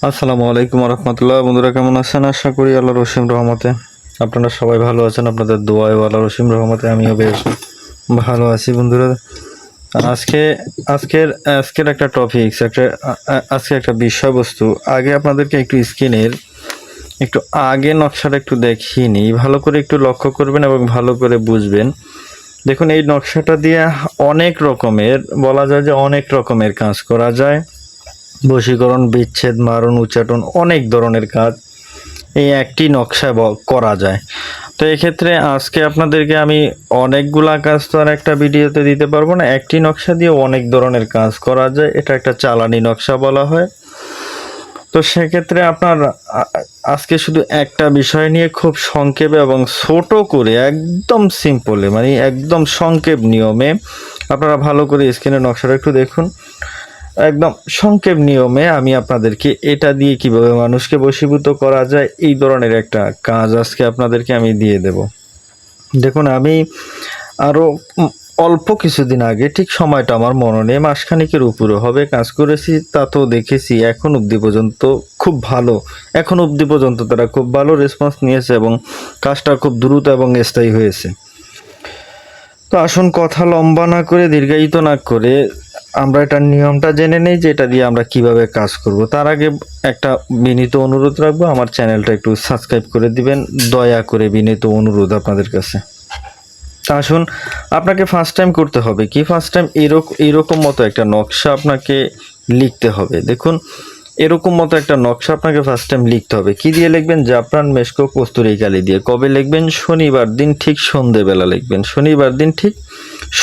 আসসালামু আলাইকুম রহমতুল্লাহ। বন্ধুরা কেমন আছেন? আশা করি আল্লাহর অসীম রহমতে আপনারা সবাই ভালো আছেন। আপনাদের দোয়ায় আল্লাহর অসীম রহমতে আমিও বেশ ভালো আছি। বন্ধুরা আজকে আজকের আজকের একটা টপিকস আজকে একটা বিষয়বস্তু আগে আপনাদেরকে একটু স্ক্রিনের একটু আগে নকশাটা একটু দেখিয়ে নিই, ভালো করে একটু লক্ষ্য করবেন এবং ভালো করে বুঝবেন। দেখুন, এই নকশাটা দিয়ে অনেক রকমের বলা যায় যে অনেক রকমের কাজ করা যায়। বশীকরণ, বিচ্ছেদ, মারণ, উচ্চাটন, অনেক ধরনের কাজ এই একটি নকশায় করা যায়। তো এক্ষেত্রে আজকে আপনাদেরকে আমি অনেকগুলা কাজ তো আর একটা ভিডিওতে দিতে পারবো না। একটি নকশা দিয়ে অনেক ধরনের কাজ করা যায়, এটা একটা চালানি নকশা বলা হয়। তো সেক্ষেত্রে আপনার আজকে শুধু একটা বিষয় নিয়ে খুব সংক্ষেপে এবং ছোট করে একদম সিম্পলে, মানে একদম সংক্ষেপ নিয়মে আপনারা ভালো করে স্ক্রিনের নকশাটা একটু দেখুন। একদম সংক্ষেপ নিয়মে আমি আপনাদেরকে এটা দিয়ে কিভাবে মানুষকে বশীভূত করা যায় এই ধরনের একটা কাজ আজকে আপনাদেরকে আমি দিয়ে দেব। দেখুন, আমি আরও অল্প কিছুদিন আগে, ঠিক সময়টা আমার মনে নেই, মাসখানিকের উপরে হবে, কাজ করেছি। তা তো দেখেছি এখন অবধি পর্যন্ত খুব ভালো, এখন অবধি পর্যন্ত তারা খুব ভালো রেসপন্স নিয়েছে এবং কাজটা খুব দ্রুত এবং স্থায়ী হয়েছে। তো আসুন কথা লম্বা না করে, দীর্ঘায়িত না করে আমরা এটার নিয়মটা জেনে নেই যে এটা দিয়ে আমরা কিভাবে কাজ করব। তার আগে একটা বিনীত অনুরোধ রাখবো, আমার চ্যানেলটা একটু সাবস্ক্রাইব করে দিবেন, দয়া করে বিনীত অনুরোধ আপনাদের কাছে। আসুন, আপনাকে ফার্স্ট টাইম করতে হবে কি, ফার্স্ট টাইম এরকম মতো একটা নকশা আপনাকে লিখতে হবে। দেখুন, এরকম মতো একটা নকশা আপনাকে ফার্স্ট টাইম লিখতে হবে। কি দিয়ে লিখবেন? জাফরান, মেশকো, কস্তুরি কালি দিয়ে। কবে লিখবেন? শনিবার দিন ঠিক সন্ধেবেলা লিখবেন। শনিবার দিন ঠিক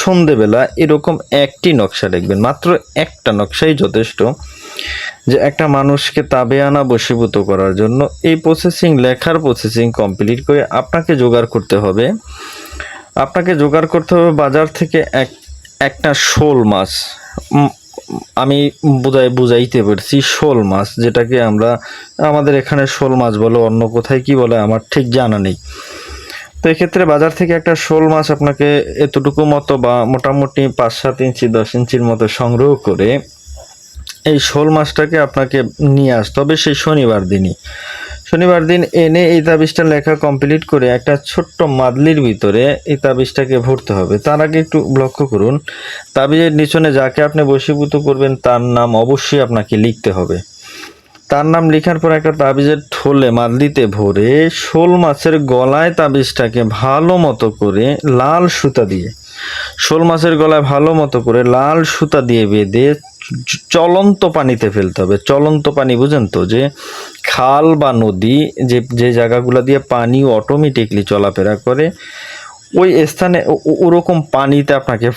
সন্ধেবেলা এরকম একটি নকশা লিখবেন। মাত্র একটা নকশাই যথেষ্ট যে একটা মানুষকে তাবেয়ানা বশীভূত করার জন্য। এই প্রসেসিং, লেখার প্রসেসিং কমপ্লিট করে আপনাকে জোগাড় করতে হবে বাজার থেকে একটা শোল মাছ। আমি বুঝাইতে পারছি, শোল মাছ, যেটাকে আমরা আমাদের এখানে শোল মাছ বলে, অন্য কোথায় কি বলে আমার ঠিক জানা নেই। তো এক্ষেত্রে বাজার থেকে একটা শোল মাছ আপনাকে এতটুকু মতো বা মোটামুটি 5-7 ইঞ্চি 10 ইঞ্চির মতো সংগ্রহ করে এই শোল মাছটাকে আপনাকে নিয়ে আসতে হবে সেই শনিবার দিনই। শনিবার দিন এনে এই তাবিজটা লেখা কমপ্লিট করে একটা ছোট্ট মাদলির ভিতরে এই তাবিজটাকে ভরতে হবে। তার আগে একটু লক্ষ্য করুন, তাবিজের নিচনে যাকে আপনি বশীভূত করবেন তার নাম অবশ্যই আপনাকে লিখতে হবে। তার নাম লেখার পর একটা তাবিজের ঠোলে মাদলিতে ভরে শোল মাছের গলায় তাবিজটাকে ভালো মতো করে লাল সুতা দিয়ে, শোল মাছের গলায় ভালো মতো করে লাল সুতা দিয়ে বেঁধে চলন্ত পানিতে ফেলতে হবে। চলন্ত পানি বুঝেন তো, যে খাল বা নদী, যে জায়গাগুলো দিয়ে পানি অটোমেটিকলি চলাফেরা করে, ওই স্থানে ওরকম পানিতে আপনাকে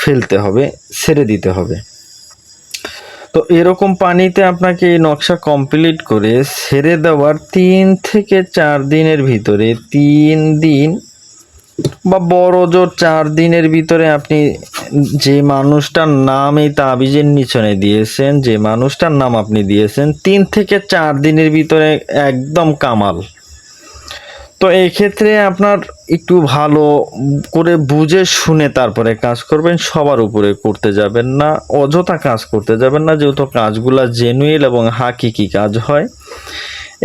ফেলতে হবে, ছেড়ে দিতে হবে। তো এরকম পানিতে আপনাকে এই নকশা কমপ্লিট করে ছেড়ে দেওয়ার 3 থেকে 4 দিনের ভিতরে, 3 দিন বা বড় জোর 4 দিনের ভিতরে আপনি যে মানুষটার নাম এই তাবিজের নিচনে দিয়েছেন, যে মানুষটার নাম আপনি দিয়েছেন, 3 থেকে 4 দিনের ভিতরে একদম কামাল। তো এই ক্ষেত্রে আপনার একটু ভালো করে বুঝে শুনে তারপরে কাজ করবেন। সবার উপরে করতে যাবেন না, অযথা কাজ করতে যাবেন না, যেহেতু কাজগুলা জেনুইন এবং হাকিকি কাজ হয়।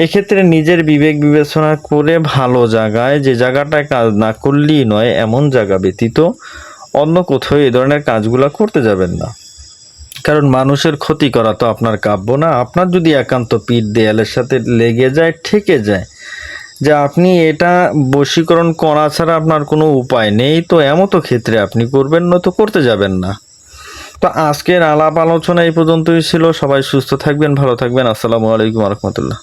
এক্ষেত্রে নিজের বিবেক বিবেচনা করে ভালো জায়গায়, যে জায়গাটায় কাজ না করলেই নয় এমন জায়গা ব্যতীত অন্য কোথাও এই ধরনের কাজগুলা করতে যাবেন না। কারণ মানুষের ক্ষতি করা তো আপনার কাম্য না। আপনার যদি একান্ত পিঠ দেয়ালের সাথে লেগে যায়, ঠেকে যায় যে আপনি এটা বশীকরণ করা ছাড়া আপনার কোনো উপায় নেই, তো এমতো ক্ষেত্রে আপনি করবেন না, তো করতে যাবেন না। তো আজকের আলাপ আলোচনা এই পর্যন্তই ছিল। সবাই সুস্থ থাকবেন, ভালো থাকবেন। আসসালামু আলাইকুম রহমতুল্লাহ।